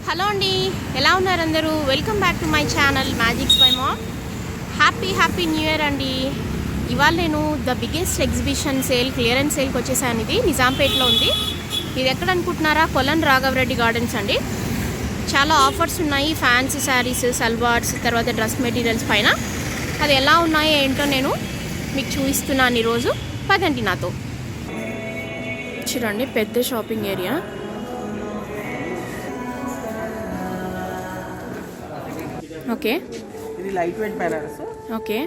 Hello అండి, ఎలా ఉన్నారు అందరూ? Welcome back to my channel magics by mom. Happy new year అండి. ఇవాళ నేను the biggest exhibition sale clearance సేల్కి వచ్చేసాను. ఇది నిజాంపేట్లో ఉంది. ఇది ఎక్కడ అనుకుంటున్నారా? కొలన్ రాఘవరెడ్డి గార్డెన్స్ అండి. చాలా ఆఫర్స్ ఉన్నాయి. ఫ్యాన్సీ శారీస్, సల్వార్స్, తర్వాత డ్రెస్ మెటీరియల్స్ పైన. అది ఎలా ఉన్నాయో ఏంటో నేను మీకు చూపిస్తున్నాను ఈరోజు. పదండి నాతో. చూడండి, పెద్ద షాపింగ్ ఏరియా. ఓకే, ఇది లైట్ వెయిట్ బెనారస్. ఓకే,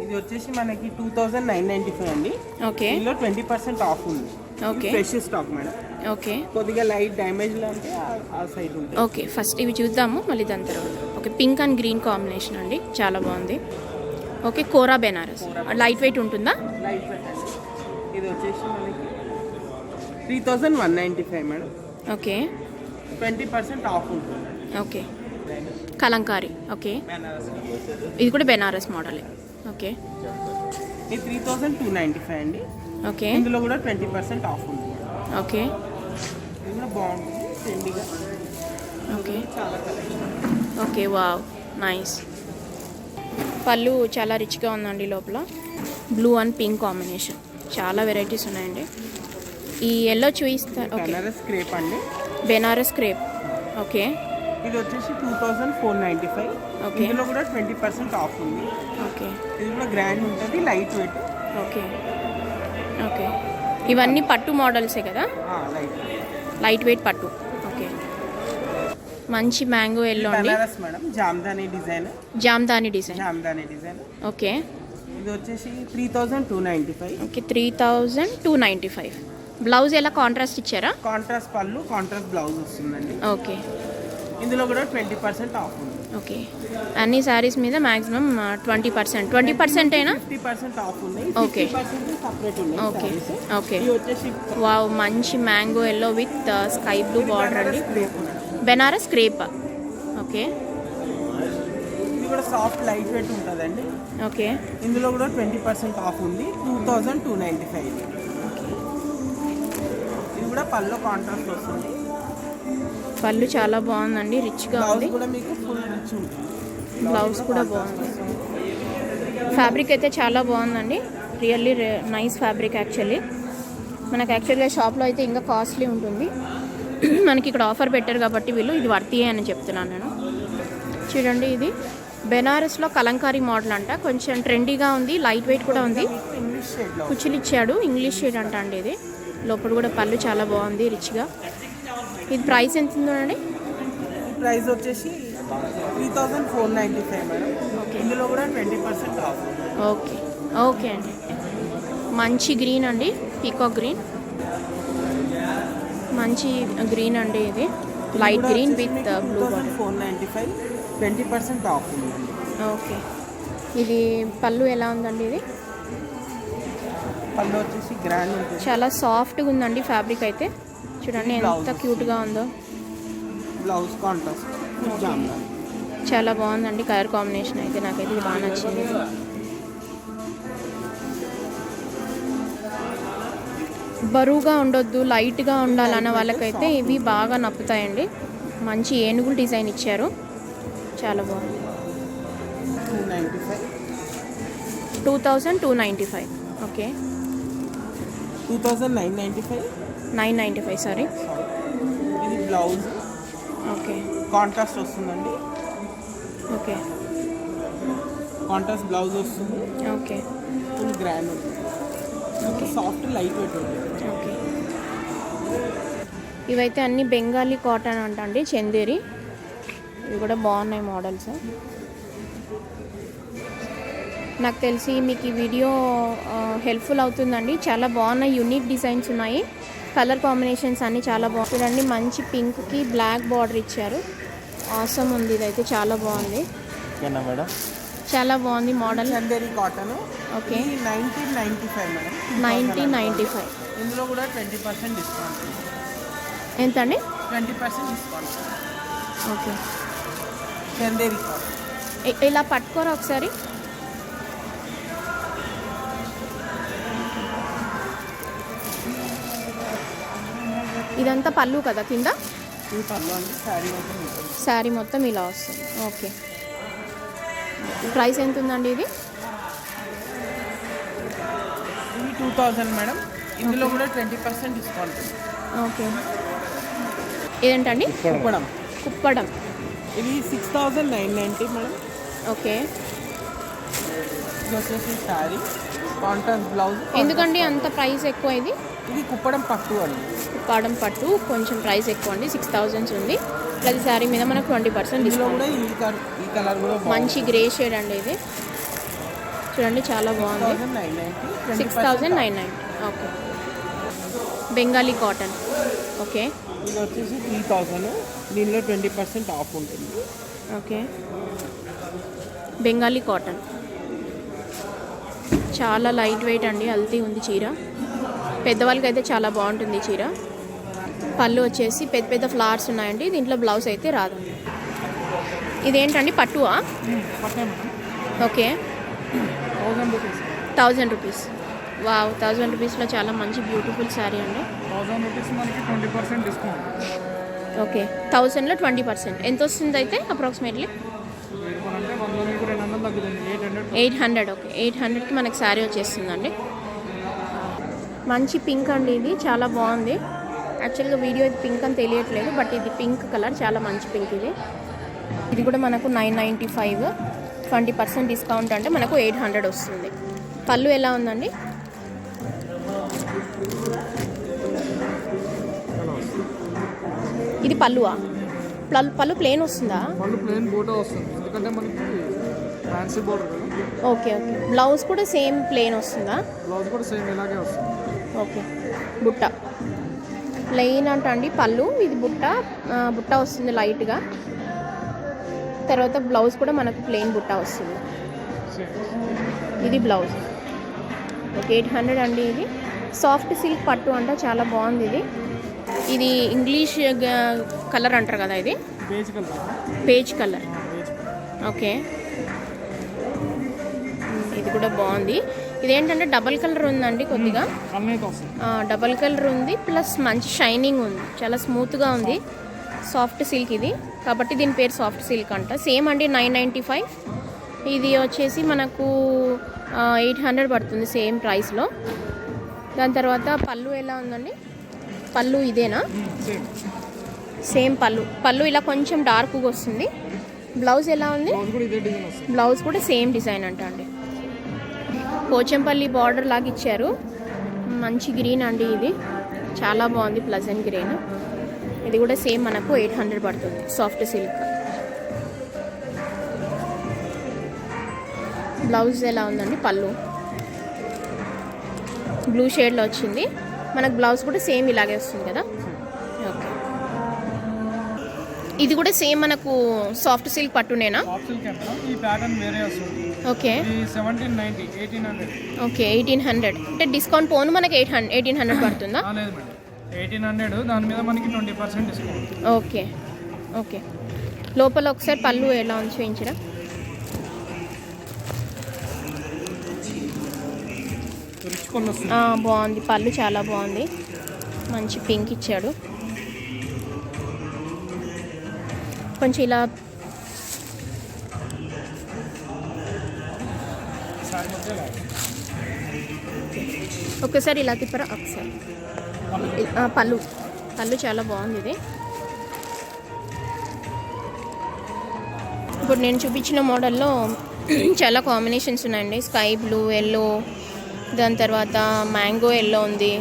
ఇది వచ్చేసి మనకి 2995 అండి. ఓకే, ఇందులో 20% ఆఫ్ ఉంది. Okay, fresh stock madam. Okay, కొద్దిగా లైట్ డ్యామేజ్ అంటే ఆ సైడ్ ఉంది. ఓకే, ఫస్ట్ ఇవి చూద్దాము, మళ్ళీ దాని తర్వాత. Okay, pink and green combination అండి, చాలా బాగుంది. ఓకే, కోరా బెనారస్ లైట్ వెయిట్ ఉంటుందా? లైట్ వెయిట్ అండి. ఇది వచ్చేసి మనకి 3195 మేడం. ఓకే, 20% ఆఫ్ ఉంటుంది. ఓకే, కలంకారీ. ఓకే, ఇది కూడా బెనారస్ మోడలే. ఓకే, ఇది 3295 అండి. ఓకే, ఇందులో కూడా 20% ఆఫ్ ఉంది. ఓకే, ఇది కూడా బాగుంటుంది, ట్రెండీగా. ఓకే, చాలా కలెక్షన్. Okay, wow, nice. పళ్ళు చాలా రిచ్గా ఉందండి. లోపల బ్లూ అండ్ పింక్ కాంబినేషన్. చాలా వెరైటీస్ ఉన్నాయండి. ఈ ఎల్లో చూపిస్తారు. ఓకే, బెనారస్ క్రేప్ అండి. బెనారస్ క్రేప్. ఓకే, ఇది వచ్చేసి 2495. ఓకే, ఇందులో కూడా 20% ఆఫ్ ఉంది. ఓకే, ఇది కూడా గ్రాండ్ ఉంటుంది, లైట్ వెయిట్. ఓకే, ఓకే, ఇవన్నీ పట్టు మోడల్సే కదా? లైట్ లైట్ వెయిట్ పట్టు. ఓకే, మంచి మ్యాంగో ఎల్లో అండి. Banaras madam, Jamdani design. Jamdani design. Jamdani design. Okay, ఇది వచ్చేసి 3295. ఓకే, 3295. బ్లౌజ్ ఎలా కాంట్రాస్ట్ ఇచ్చారా? కాంట్రాస్ట్ పళ్ళు, కాంట్రాస్ట్ బ్లౌజ్ వస్తుందండి. ఓకే, ఇందులో కూడా 20% ఆఫ్ ఉంది. ఓకే, అన్ని శారీస్ మీద మ్యాక్సిమం 20% అయినా 50% ఆఫ్ ఉంది. ఓకే, 50% సపరేట్ ఉంది. Okay, okay. ఇది వచ్చేసి వావ్, మంచి mango yellow with sky blue border అండి. క్రేప్. బెనారస్ క్రేప్. ఓకే, ఇది కూడా సాఫ్ట్ లైట్ వెయిట్ ఉంటుందండి. ఓకే, ఇందులో కూడా 20% ఆఫ్ ఉంది. 2295. ఇది కూడా పళ్ళు కాంట్రాస్ట్ వస్తుంది. పళ్ళు చాలా బాగుందండి, రిచ్గా ఉంది. బ్లౌజ్ కూడా మీకు ఫుల్ రిచ్ ఉంటుంది. బ్లౌజ్ కూడా బాగుంది. ఫ్యాబ్రిక్ అయితే చాలా బాగుందండి. Really nice fabric. యాక్చువల్లీ యాక్చువల్గా షాప్లో అయితే ఇంకా కాస్ట్లీ ఉంటుంది. మనకి ఇక్కడ ఆఫర్ పెట్టారు కాబట్టి వీళ్ళు ఇది వర్తియే అని చెప్తున్నాను నేను. చూడండి, ఇది బెనారస్లో కలంకారీ మోడల్ అంట. కొంచెం ట్రెండీగా ఉంది, లైట్ వెయిట్ కూడా ఉంది. ఇంగ్లీష్ షేడ్లో కుచ్చులు ఇచ్చాడు, ఇంగ్లీష్ షేడ్ అంట అండి. ఇది లోపల కూడా పళ్ళు చాలా బాగుంది, రిచ్గా. ఇది ప్రైస్ ఎంత ఉందండి? ప్రైస్ వచ్చేసి 3495 మేడం. ఓకే, ఇందులో కూడా 20% ఆఫ్. ఓకే, ఓకే అండి. మంచి గ్రీన్ అండి, పీకాక్ గ్రీన్. మంచి గ్రీన్ అండి, ఇది light green with blue border. 495, 20% of ఉందండి. ఓకే, ఇది పళ్ళు ఎలా ఉందండి? ఇది పళ్ళు వచ్చేసి గ్రాండ్ ఉంటుంది. చాలా సాఫ్ట్గా ఉందండి ఫ్యాబ్రిక్ అయితే. చూడండి ఎంత క్యూట్గా ఉందో. Blouse contrast Jamdani. చాలా బాగుందండి కలర్ కాంబినేషన్ అయితే. నాకైతే ఇది బాగా నచ్చింది. బరువుగా ఉండొద్దు, లైట్గా ఉండాలన్న వాళ్ళకైతే ఇవి బాగా నప్పుతాయండి. మంచి ఏనుగులు డిజైన్ ఇచ్చారు, చాలా బాగుంది. 2295. ఓకే, 2995. 995, సారీ. ఇది బ్లౌజ్. ఓకే, కాంట్రాస్ట్ వస్తుందండి. ఓకే, కాంట్రాస్ట్ బ్లౌజ్ వస్తుంది. ఓకే, ఫుల్ గ్రాండ్ ఉంటుంది. ఓకే, సాఫ్ట్ లైట్ వెయిట్ ఉంటుంది. ఓకే. ఇవైతే అన్ని బెంగాలీ కాటన్ అంటండి, చందేరి. ఇవి కూడా బాగున్నాయి మోడల్స్. నాకు తెలిసి మీకు ఈ వీడియో హెల్ప్ఫుల్ అవుతుందండి. చాలా బాగున్నాయి, యూనిక్ డిజైన్స్ ఉన్నాయి. కలర్ కాంబినేషన్స్ అన్నీ చాలా బాగుంది. చూడండి, మంచి పింక్కి బ్లాక్ బార్డర్ ఇచ్చారు. ఆసమ్ ఉంది. ఇదైతే చాలా బాగుంది. ఓకేనా మేడం? చాలా బాగుంది model. Chanderi cotton. Okay, 1995 madam. 1995. ఇందులో కూడా 20% డిస్కౌంట్. ఎంత అండి? 20% డిస్కౌంట్. Okay, Chanderi cotton. ఇలా పట్టుకోరా ఒకసారి. ఇదంతా పళ్ళు కదా కింద? ఇది పళ్ళు అండి, శారీ మొత్తం ఉంటుంది. శారీ మొత్తం ఇలా వస్తుంది. ఓకే, ప్రైస్ ఎంత ఉందండి ఇది? ఇది 2000 మేడం. ఇందులో కూడా 20% డిస్కౌంట్ ఉంది. ఓకే, ఇదేంటండి? కుప్పడం. కుప్పడం. ఇది 6990 మేడం. ఓకే, ఇది వచ్చేసి శారీ, కాంట్రాస్ట్ బ్లౌజ్. ఎందుకండి అంత ప్రైస్ ఎక్కువ? ఇది కుప్పడం పట్టు అండి. కుప్పడం పట్టు కొంచెం ప్రైస్ ఎక్కువ అండి, 6000 ఉంది. ప్రతి శారీ మీద మనకు 20% ఇందులో డిస్కౌంట్. కూడా ఈ కలర్ కూడా మంచి గ్రే షేడ్ అండి ఇది, చూడండి చాలా బాగుంది. 6990. 6990. Okay, Bengali cotton. ఓకే, ఇది వచ్చేసి 3000. దీనిలో 20% ఆఫ్ ఉంటుంది. ఓకే, బెంగాలీ కాటన్ చాలా లైట్ వెయిట్ అండి, హెల్తీ ఉంది చీర. పెద్దవాళ్ళకి అయితే చాలా బాగుంటుంది ఈ చీర. పళ్ళు వచ్చేసి పెద్ద పెద్ద ఫ్లవర్స్ ఉన్నాయండి, దీంట్లో బ్లౌజ్ అయితే రాదు. ఇదేంటండి, పట్టువా? Okay, 1000 rupees. వావ్, 1000 రూపీస్లో చాలా మంచి బ్యూటిఫుల్ శారీ అండి. 1000 రూపీస్ మనకి 20% డిస్కౌంట్. ఓకే, 1000లో 20% ఎంత వస్తుంది అయితే అప్రాక్సిమేట్లీ? 800. ఓకే, 800కి మనకి శారీ వచ్చేస్తుందండి. మంచి పింక్ అండి, ఇది చాలా బాగుంది. యాక్చువల్గా వీడియో ఇది పింక్ అని తెలియట్లేదు, బట్ ఇది పింక్ కలర్, చాలా మంచి పింక్ ఇది. ఇది కూడా మనకు 995, 20% డిస్కౌంట్ అంటే మనకు 800 వస్తుంది. పళ్ళు ఎలా ఉందండి? ఇది పళ్ళువా? పళ్ళు ప్లేన్ వస్తుందా? పళ్ళు ప్లేన్ బోటా వస్తుంది, ఎందుకంటే మనకి ఫ్యాన్సీ బోర్డర్ కదా. ఓకే, ఓకే, బ్లౌజ్ కూడా సేమ్ ప్లేన్ వస్తుందా? బ్లౌజ్ కూడా సేమ్ ఇలాగే వస్తుంది. ఓకే, బుట్ట ప్లెయిన్ అంటండి పళ్ళు, ఇది బుట్ట వస్తుంది లైట్గా. తర్వాత బ్లౌజ్ కూడా మనకు ప్లెయిన్ బుట్ట వస్తుంది. ఇది బ్లౌజ్. ఓకే, 800 అండి. ఇది సాఫ్ట్ సిల్క్ పట్టు అంట, చాలా బాగుంది ఇది. ఇది ఇంగ్లీష్ కలర్ అంటారు కదా, ఇది పేజ్ కలర్. ఓకే, ఇది కూడా బాగుంది. ఇదేంటంటే డబల్ కలర్ ఉందండి, కొద్దిగా డబల్ కలర్ ఉంది, ప్లస్ మంచి షైనింగ్ ఉంది, చాలా స్మూత్గా ఉంది. సాఫ్ట్ సిల్క్ ఇది కాబట్టి దీని పేరు సాఫ్ట్ సిల్క్ అంట. సేమ్ అండి, 995. ఇది వచ్చేసి మనకు 800 పడుతుంది సేమ్ ప్రైస్లో. దాని తర్వాత పళ్ళు ఎలా ఉందండి? పళ్ళు ఇదేనా? సేమ్ పళ్ళు ఇలా కొంచెం డార్క్గా వస్తుంది. బ్లౌజ్ ఎలా ఉంది? బ్లౌజ్ కూడా సేమ్ డిజైన్ అంట అండి. పోచంపల్లి బార్డర్ లాగా ఇచ్చారు. మంచి గ్రీన్ అండి, ఇది చాలా బాగుంది, ప్లజెంట్ గ్రీన్. ఇది కూడా సేమ్ మనకు 800 పడుతుంది, సాఫ్ట్ సిల్క్. బ్లౌజ్ ఎలా ఉందండి? పళ్ళు బ్లూ షేడ్లో వచ్చింది. మనకు బ్లౌజ్ కూడా సేమ్ ఇలాగే వస్తుంది కదా. ఓకే, ఇది కూడా సేమ్ మనకు సాఫ్ట్ సిల్క్ పట్టునేనా? ఈ ప్యాటర్న్ వేరే వస్తుంది. ఓకే, 1790, 1800. ఓకే, 1800 అంటే డిస్కౌంట్ పోను మనకి 1800 పడుతుందా? లేదు మేడం, 1800, దాని మీద మనకి 20% డిస్కౌంట్. Okay, okay. లోపల ఒకసారి పళ్ళు ఎలా ఉంది చూపించరా? బాగుంది, పళ్ళు చాలా బాగుంది, మంచి పింక్ ఇచ్చాడు. కొంచెం ఇలా ఒకసారి ఇలా తిప్పరా ఒకసారి. పళ్ళు చాలా బాగుంది ఇది. ఇప్పుడు నేను చూపించిన మోడల్లో చాలా కాంబినేషన్స్ ఉన్నాయండి. స్కై బ్లూ, ఎల్లో, దాని తర్వాత మ్యాంగో ఎల్లో ఉంది.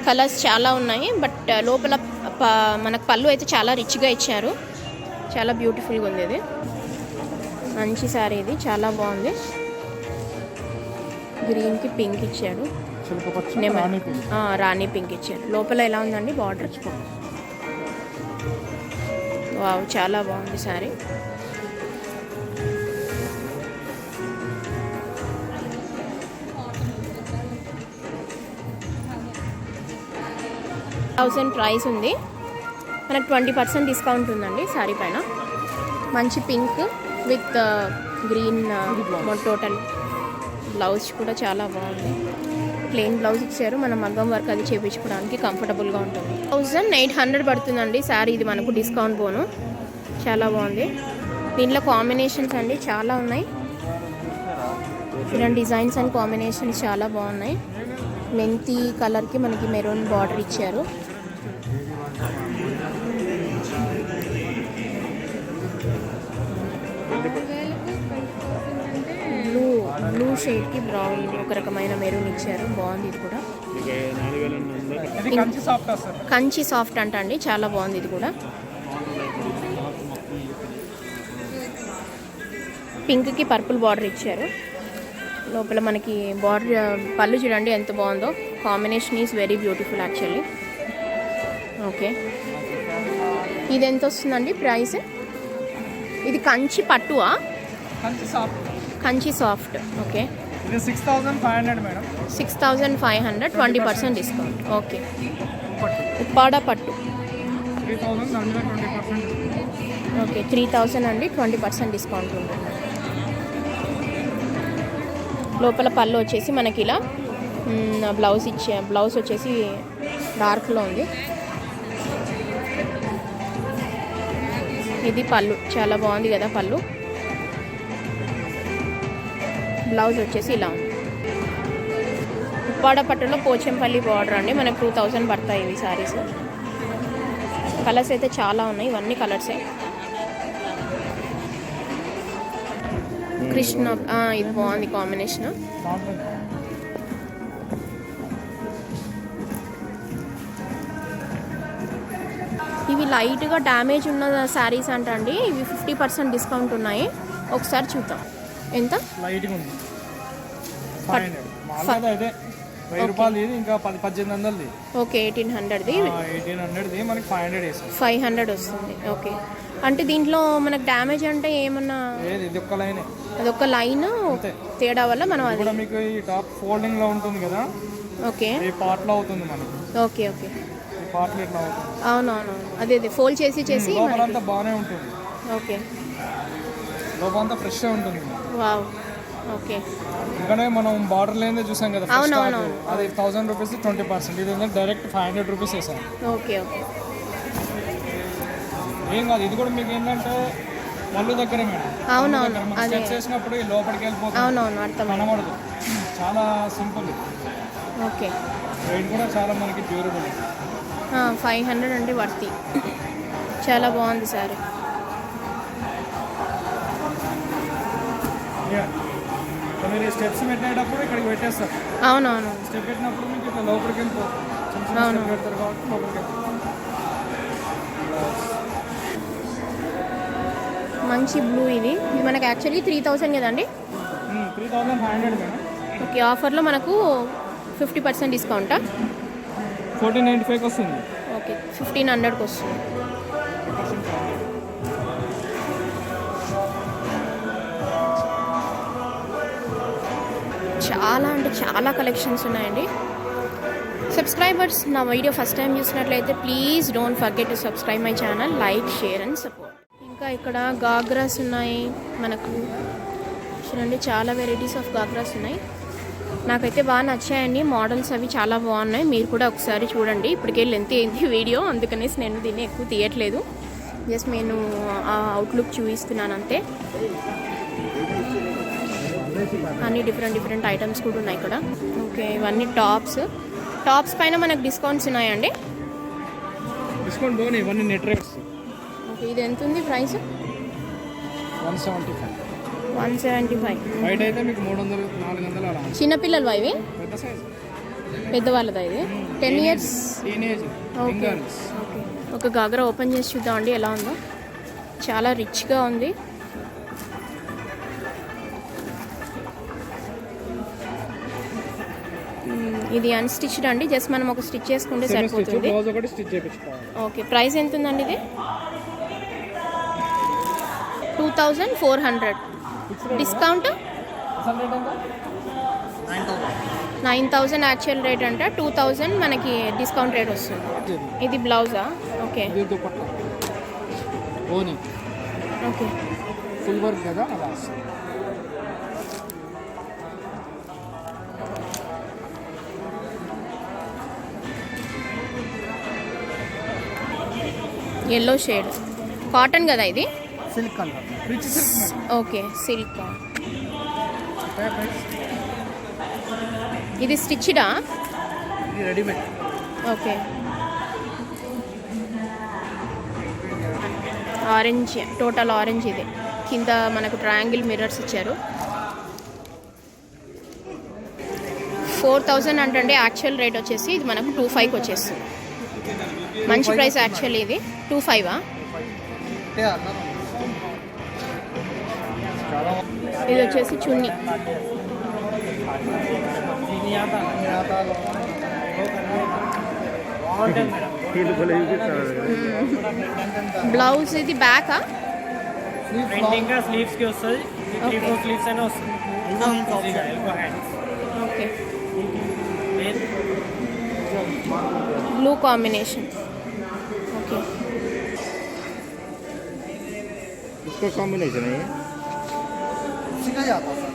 కలర్స్ చాలా ఉన్నాయి, బట్ లోపల మనకు పళ్ళు అయితే చాలా రిచ్గా ఇచ్చారు, చాలా బ్యూటిఫుల్గా ఉంది. ఇది మంచి శారీ, ఇది చాలా బాగుంది. గ్రీన్కి పింక్ ఇచ్చాడు, రాణి పింక్ ఇచ్చాడు. లోపల ఎలా ఉందండి బార్డర్? వావ్, చాలా బాగుంది శారీ. $1000 ప్రైస్ ఉంది, మనకు 20% డిస్కౌంట్ ఉందండి శారీ పైన. మంచి pink with green total. Blouse కూడా చాలా బాగుంది. ప్లెయిన్ బ్లౌజ్ ఇచ్చారు, మనం మగ్గం వర్క్ అది చేయించుకోవడానికి కంఫర్టబుల్గా ఉంటుంది. 1800 పడుతుందండి శారీ. ఇది మనకు డిస్కౌంట్ పోను. చాలా బాగుంది. దీంట్లో కాంబినేషన్స్ అండి చాలా ఉన్నాయి. ఇలాంటి డిజైన్స్ అండ్ కాంబినేషన్స్ చాలా బాగున్నాయి. మెంతి కలర్కి మనకి మెరూన్ బార్డర్ ఇచ్చారు. బ్లూ షేడ్కి బ్రౌన్ ఒక రకమైన మెరూన్ ఇచ్చారు. బాగుంది ఇది కూడా. కంచి సాఫ్ట్ అంట అండి, చాలా బాగుంది ఇది కూడా. పింక్కి పర్పుల్ బార్డర్ ఇచ్చారు. లోపల మనకి బార్డర్ పళ్ళు చూడండి ఎంత బాగుందో. Combination is very beautiful actually. Okay, ఇది ఎంత వస్తుందండి ప్రైస్? ఇది కంచి పట్టువా? కంచి సాఫ్ట్. ఓకే, ఇది 6500 మేడం. 6500, 20% డిస్కౌంట్. ఓకే, ఉప్పాడ పట్టు 3000 ఓకే, 3000 అండి, 20% డిస్కౌంట్ ఉంటుంది. లోపల పళ్ళు వచ్చేసి మనకి ఇలా బ్లౌజ్ వచ్చేసి డార్క్లో ఉంది. ఇది పళ్ళు, చాలా బాగుంది కదా పళ్ళు. బ్లౌజ్ వచ్చేసి ఇలా ఉంది. ఉప్పాడ పట్టులో పోచంపల్లి బార్డర్ అండి. మనకు 2000 పడతాయి ఇవి సారీస్. కలర్స్ అయితే చాలా ఉన్నాయి, ఇవన్నీ కలర్సే. కృష్ణ, ఇది బాగుంది కాంబినేషన్. ఇవి లైట్గా డ్యామేజ్ ఉన్న శారీస్ అంట అండి. ఇవి 50% డిస్కౌంట్ ఉన్నాయి. ఒకసారి చూద్దాం. ఎంత లైట్గా ఉంది? 500 అయితే 1000 రూపాయలు. ఇది ఇంకా 1800. ఓకే, 1800ది మనకి 500 వస్తుంది. ఓకే, అంటే దీంట్లో మనకు డ్యామేజ్ అంటే ఏమన్నా? ఇది ఒక్క లైన్, అదొక లైన్ తేడా వల్ల మనం అది కూడా మీకు ఈ టాప్ ఫోల్డింగ్ లో ఉంటుంది కదా. ఓకే, ఈ పార్ట్ లో అవుతుంది మనకి. ఓకే ఓకే, ఈ పార్ట్ లో ఇట్లా అవుతుంది. అవునవును, అదే ఫోల్డ్ చేసి లోపలంతా బాగానే ఉంటుంది. ఓకే, లోపలంతా ఫ్రెష్ ఉంటుంది. Wow, okay. ఎందుకంటే మనం బార్డర్ లేదే చూసాం కదా. అవునవును, అది 1000 రూపీస్ 20%. ఇది డైరెక్ట్ 500 రూపీస్ వేసాను. ఓకే ఓకే, ఏం కాదు. ఇది కూడా మీకు ఏంటంటే పళ్ళు దగ్గరే మేడం. అవునవును, అదే చేసినప్పుడు లోపలికి వెళ్ళిపోతుంది. అవునవును, అర్థం కనబడదు. చాలా సింపుల్. ఓకే, రేట్ కూడా చాలా మనకి డ్యూరబుల్. 500 అంటే వర్తి. చాలా బాగుంది సారీ. మీరు స్టెప్స్ పెట్టేటప్పుడు ఇక్కడికి పెట్టేస్తారు. అవునవును, స్టెప్ పెట్టినప్పుడు మీకు ఇట్లా లోపలికి వెళ్ళిపోతుంది. అవును, పెడతారు కాబట్టి లోపలికి వెళ్ళిపోతుంది. మంచి బ్లూ. ఇది మనకు యాక్చువల్లీ 3000 కదండి. 3500 మేడం. ఓకే, ఆఫర్లో మనకు 50% డిస్కౌంటా? 1495కి వస్తుంది. ఓకే, 1500కి వస్తుంది. చాలా అంటే చాలా కలెక్షన్స్ ఉన్నాయండి. సబ్స్క్రైబర్స్ నా వీడియో ఫస్ట్ టైం చూసినట్లయితే please don't forget to subscribe my channel, like, share and support. ఇంకా ఇక్కడ గాగ్రాస్ ఉన్నాయి మనకు. చూడండి, చాలా వెరైటీస్ ఆఫ్ గాగ్రాస్ ఉన్నాయి. నాకైతే బాగా నచ్చాయండి. మోడల్స్ అవి చాలా బాగున్నాయి. మీరు కూడా ఒకసారి చూడండి. ఇప్పటికే లెంత్ అయింది వీడియో, అందుకనేసి నేను దీన్ని ఎక్కువ తీయట్లేదు. జస్ట్ నేను ఆ అవుట్లుక్ చూపిస్తున్నాను అంతే. అన్ని డిఫరెంట్ ఐటమ్స్ కూడా ఉన్నాయి ఇక్కడ. ఓకే, ఇవన్నీ టాప్స్ పైన మనకు డిస్కౌంట్స్ ఉన్నాయండి. డిస్కౌంట్ పోనీ, ఇవన్నీ నెట్ రేట్స్. ఓకే, ఇది ఎంత ఉంది ప్రైస్? 175. బయట అయితే మీకు 300, 400 అలా. చిన్నపిల్లలు ఇవి? పెద్ద సైజ్, పెద్దవాళ్ళదా ఇది? 10 years టీనేజ్. Okay okay. ఒక గాగ్రా ఓపెన్ చేసి చూద్దామండి ఎలా ఉందో. చాలా రిచ్గా ఉంది. ఇది అన్స్టిచ్డ్ అండి. జస్ట్ మనం ఒక స్టిచ్ చేసుకుంటే సరిపోతుంది. ఓకే, ప్రైస్ ఎంత ఉందండి ఇది? 2400. డిస్కౌంట్ 9000 యాక్చువల్ రేట్ అంటే 2000 మనకి డిస్కౌంట్ రేట్ వస్తుంది. ఇది బ్లౌజా? ఓకే ఓకే, ఫుల్ వర్క్ కదా అలా. ఎల్లో షేడ్ కాటన్ కదా ఇది silk colour rich silk okay silk ఇది స్టిచ్డా ఇది readymade okay orange total orange ఇది కింద మనకు ట్రయాంగిల్ మిర్రర్స్ ఇచ్చారు 4000 అంటే యాక్చువల్ రేట్ వచ్చేసి ఇది మనకు 2500 వచ్చేస్తుంది మంచి ప్రైస్ యాక్చువల్లీ ఇది 25 ఇది వచ్చేసి చున్నీ బ్లౌజ్ ఇది బ్యాకా ప్రింటింగ్ గా స్లీవ్స్ కి వస్తుంది Okay. 3-4 స్లీవ్స్ అయినా వస్తుంది elbow hands okay blue combination okay इसका कॉम्बिनेशन है ये उसी का ही आता है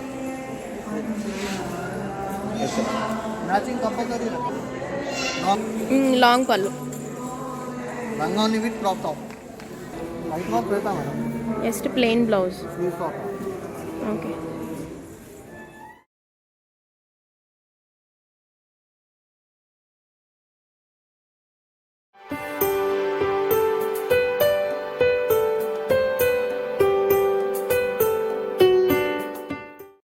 सर मैचिंग कंपलसरी లాంగ్ పళ్ళు లంగాని with crop top light work रहता madam just plain blouse sleeve top okay